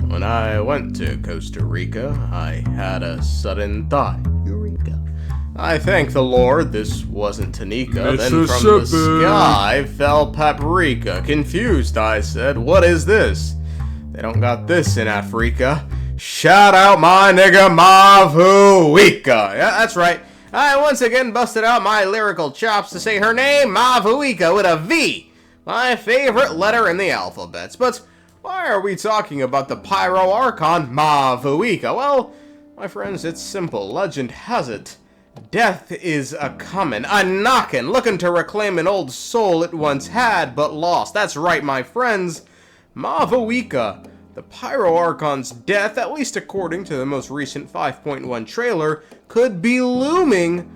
When I went to Costa Rica, I had a sudden thought. Eureka. I thank the Lord this wasn't Tanika. Then from the sky fell paprika. Confused, I said, what is this? They don't got this in Africa. Shout out my nigga Mavuika. Yeah, that's right. I once again busted out my lyrical chops to say her name, Mavuika, with a V. My favorite letter in the alphabet. But why are we talking about the pyro archon, Mavuika? Well, my friends, it's simple. Legend has it. Death is a-comin', a-knockin', looking to reclaim an old soul it once had but lost. That's right, my friends. Mavuika, the pyro archon's death, at least according to the most recent 5.1 trailer, could be looming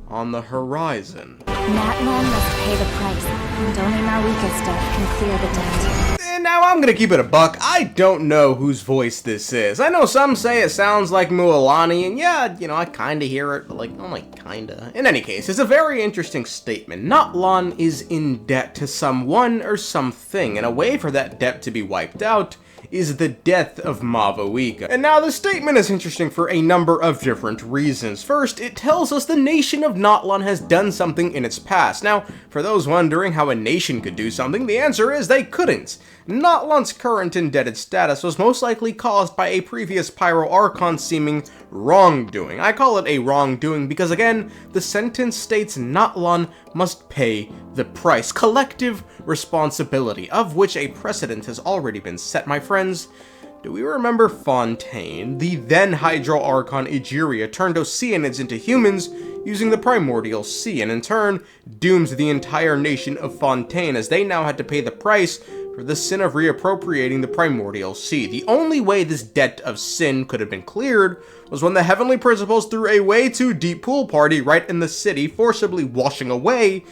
on the horizon. Natlan must pay the price, and only Mavuika's death can clear the debt. And now I'm gonna keep it a buck. I don't know whose voice this is. I know some say it sounds like Mualani, and yeah, you know, I kinda hear it, but like, only kinda. In any case, it's a very interesting statement. Natlan is in debt to someone or something, and a way for that debt to be wiped out is the death of Mavuika. And now the statement is interesting for a number of different reasons. First, it tells us the nation of Natlan has done something in its past. Now, for those wondering how a nation could do something, the answer is they couldn't. Natlan's current indebted status was most likely caused by a previous pyro archon seeming wrongdoing. I call it a wrongdoing because, again, the sentence states Natlan must pay the price. Collective responsibility, of which a precedent has already been set, my friends. Do we remember Fontaine? The then Hydro Archon Egeria turned Oceanids into humans using the Primordial Sea, and in turn doomed the entire nation of Fontaine, as they now had to pay the price for the sin of reappropriating the Primordial Sea. The only way this debt of sin could have been cleared was when the Heavenly Principles threw a way too deep pool party right in the city, forcibly washing away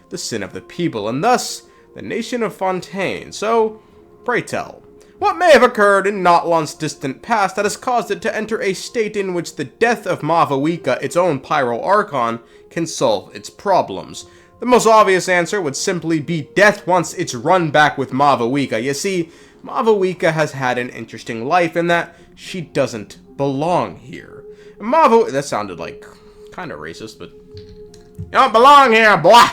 the sin of the people, and thus the nation of Fontaine. So, pray tell, what may have occurred in Natlan's distant past that has caused it to enter a state in which the death of Mavuika, its own pyro archon, can solve its problems? The most obvious answer would simply be death once it's run back with Mavuika. You see, Mavuika has had an interesting life in that she doesn't belong here. That sounded like kind of racist, but you don't belong here, boy!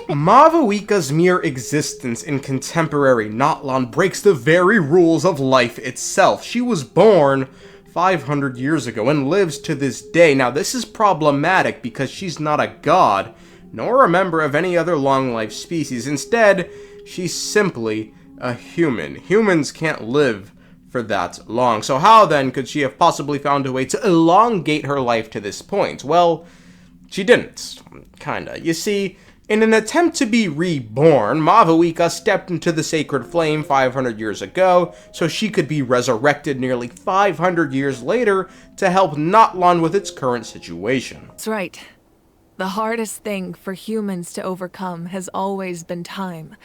Mavuika's mere existence in contemporary Natlan breaks the very rules of life itself. She was born 500 years ago and lives to this day. Now, this is problematic because she's not a god, nor a member of any other long-life species. Instead, she's simply a human. Humans can't live for that long. So how then could she have possibly found a way to elongate her life to this point? Well, she didn't. Kinda. You see, in an attempt to be reborn, Mavuika stepped into the sacred flame 500 years ago so she could be resurrected nearly 500 years later to help Natlan with its current situation. That's right. The hardest thing for humans to overcome has always been time.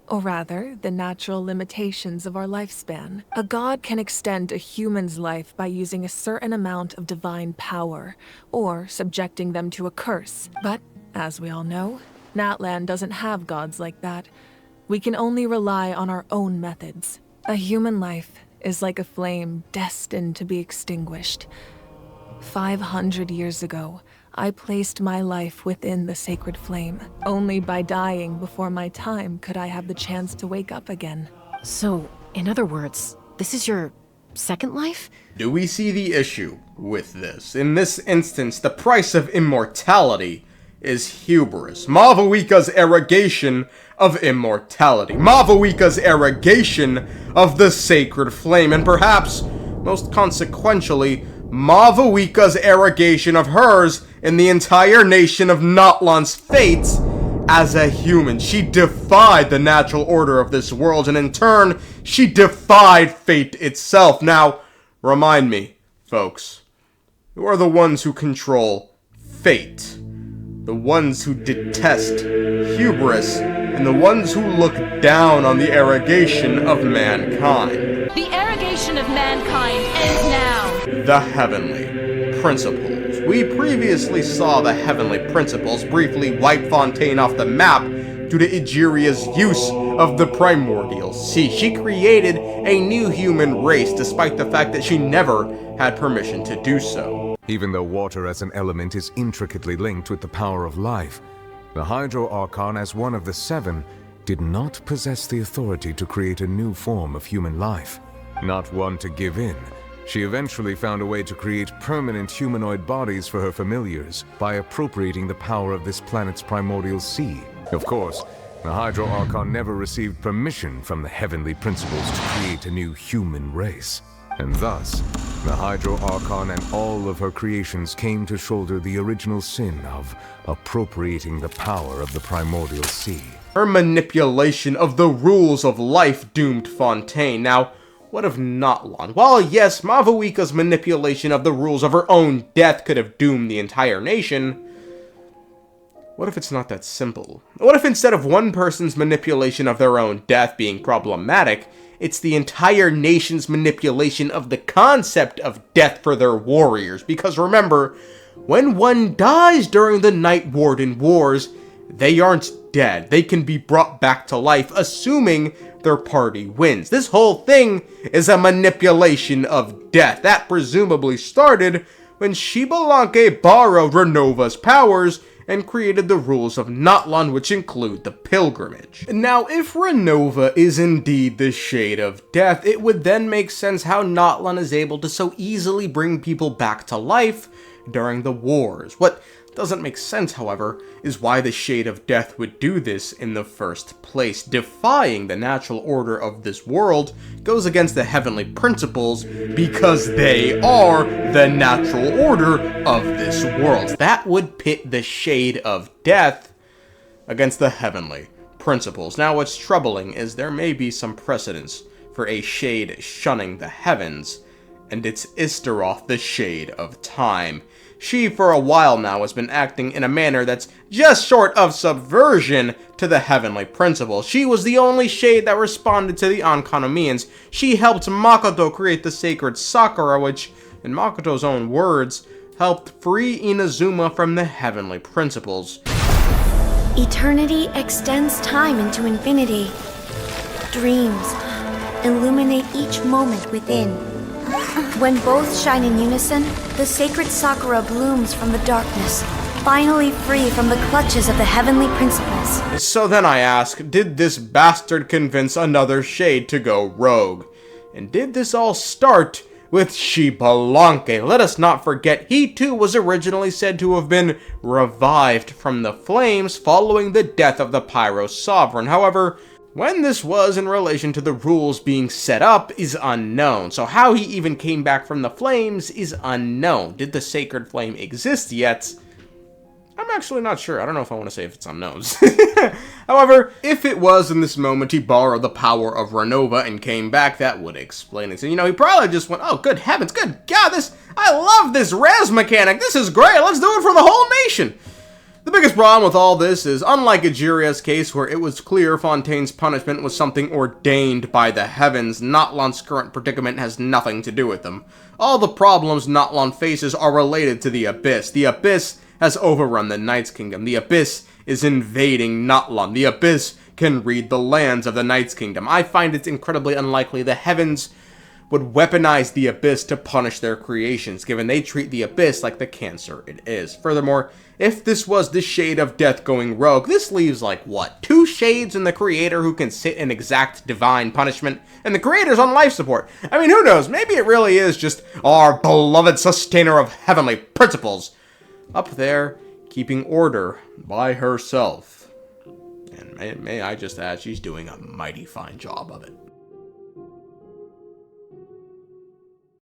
Or rather, the natural limitations of our lifespan. A god can extend a human's life by using a certain amount of divine power, or subjecting them to a curse. But, as we all know, Natlan doesn't have gods like that. We can only rely on our own methods. A human life is like a flame destined to be extinguished. 500 years ago, I placed my life within the sacred flame. Only by dying before my time could I have the chance to wake up again. So, in other words, this is your second life? Do we see the issue with this? In this instance, the price of immortality is hubris. Mavuika's arrogation of immortality. Mavuika's arrogation of the sacred flame. And perhaps, most consequentially, Mavuika's arrogation of hers in the entire nation of Natlan's fate as a human. She defied the natural order of this world, and in turn, she defied fate itself. Now, remind me, folks, who are the ones who control fate? The ones who detest hubris, and the ones who look down on the arrogation of mankind. The arrogation of mankind ends now! The Heavenly Principles. We previously saw the Heavenly Principles briefly wipe Fontaine off the map due to Egeria's use of the primordial sea. She created a new human race despite the fact that she never had permission to do so. Even though water as an element is intricately linked with the power of life, the Hydro Archon, as one of the seven, did not possess the authority to create a new form of human life. Not one to give in, she eventually found a way to create permanent humanoid bodies for her familiars by appropriating the power of this planet's primordial sea. Of course, the Hydro Archon never received permission from the heavenly principles to create a new human race. And thus, the Hydro Archon and all of her creations came to shoulder the original sin of appropriating the power of the primordial sea. Her manipulation of the rules of life doomed Fontaine. Now, what of Natlan? While yes, Mavuika's manipulation of the rules of her own death could have doomed the entire nation, what if it's not that simple? What if instead of one person's manipulation of their own death being problematic, it's the entire nation's manipulation of the concept of death for their warriors? Because remember, when one dies during the Night Warden Wars, they aren't dead. They can be brought back to life, assuming their party wins. This whole thing is a manipulation of death. That presumably started when Xbalanque borrowed Renova's powers and created the rules of Natlan, which include the pilgrimage. Now, if Renova is indeed the shade of death, it would then make sense how Natlan is able to so easily bring people back to life during the wars. What doesn't make sense, however, is why the Shade of Death would do this in the first place. Defying the natural order of this world goes against the heavenly principles because they are the natural order of this world. That would pit the Shade of Death against the heavenly principles. Now, what's troubling is there may be some precedence for a shade shunning the heavens, and it's Istaroth, the Shade of Time. She, for a while now, has been acting in a manner that's just short of subversion to the heavenly principles. She was the only shade that responded to the Ankonomians. She helped Makoto create the sacred Sakura, which, in Makoto's own words, helped free Inazuma from the heavenly principles. Eternity extends time into infinity. Dreams illuminate each moment within. When both shine in unison, the sacred Sakura blooms from the darkness, finally free from the clutches of the heavenly principles. So then I ask, did this bastard convince another shade to go rogue? And did this all start with Xbalanque? Let us not forget, he too was originally said to have been revived from the flames following the death of the Pyro Sovereign. However, when this was in relation to the rules being set up is unknown, so how he even came back from the flames is unknown. Did the sacred flame exist yet? I'm actually not sure. I don't know if I want to say if it's unknown. However, if it was in this moment he borrowed the power of Renova and came back, that would explain it. So, you know, he probably just went, oh, good heavens, good God, I love this res mechanic. This is great. Let's do it for the whole nation. The biggest problem with all this is, unlike Ejiria's case where it was clear Fontaine's punishment was something ordained by the heavens, Natlan's current predicament has nothing to do with them. All the problems Natlan faces are related to the Abyss. The Abyss has overrun the Night's Kingdom. The Abyss is invading Natlan. The Abyss can read the lands of the Night's Kingdom. I find it incredibly unlikely the heavens would weaponize the Abyss to punish their creations, given they treat the Abyss like the cancer it is. Furthermore, if this was the Shade of Death going rogue, this leaves, like, what, 2 shades in the Creator who can sit and exact divine punishment, and the Creator's on life support. I mean, who knows, maybe it really is just our beloved sustainer of heavenly principles, up there, keeping order by herself. And may I just add, she's doing a mighty fine job of it.